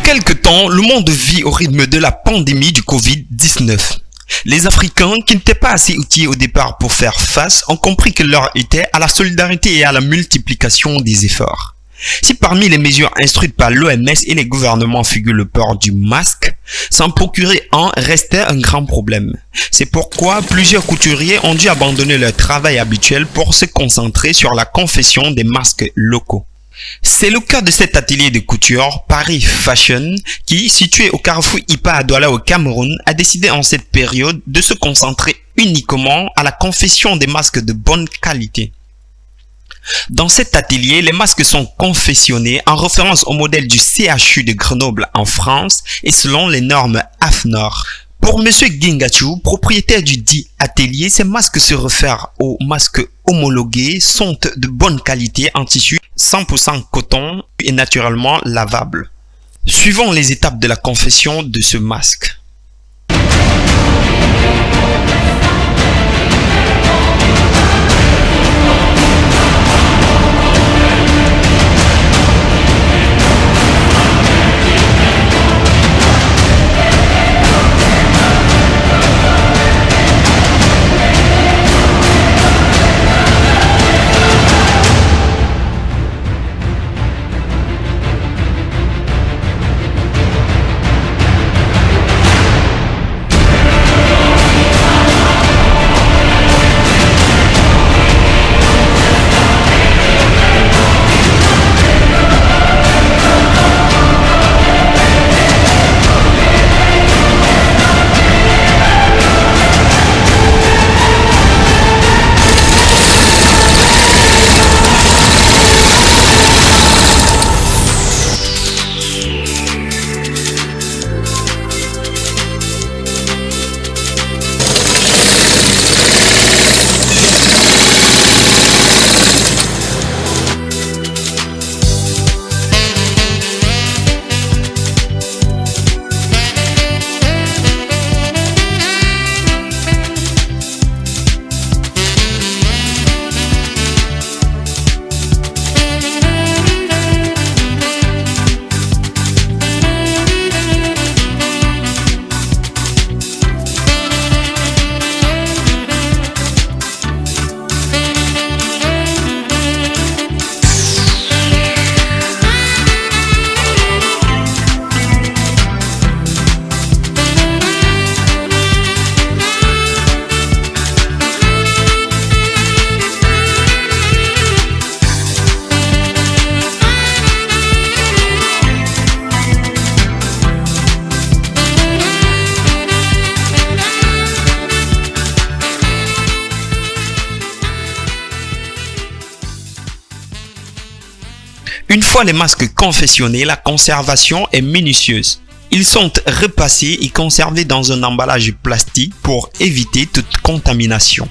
quelque temps, le monde vit au rythme de la pandémie du Covid-19. Les Africains, qui n'étaient pas assez outillés au départ pour faire face, ont compris que l'heure était à la solidarité et à la multiplication des efforts. Si parmi les mesures instruites par l'OMS et les gouvernements figure le port du masque, s'en procurer un restait un grand problème. C'est pourquoi plusieurs couturiers ont dû abandonner leur travail habituel pour se concentrer sur la confection des masques locaux. C'est le cas de cet atelier de couture Paris Fashion qui, situé au carrefour Ipa à Douala au Cameroun, a décidé en cette période de se concentrer uniquement à la confection des masques de bonne qualité. Dans cet atelier, les masques sont confectionnés en référence au modèle du CHU de Grenoble en France et selon les normes AFNOR. Pour M. Gingachu, propriétaire du dit atelier, ces masques se réfèrent aux masques homologués, sont de bonne qualité en tissu 100% coton et naturellement lavables. Suivons les étapes de la confection de ce masque. Une fois les masques confectionnés, la conservation est minutieuse. Ils sont repassés et conservés dans un emballage plastique pour éviter toute contamination.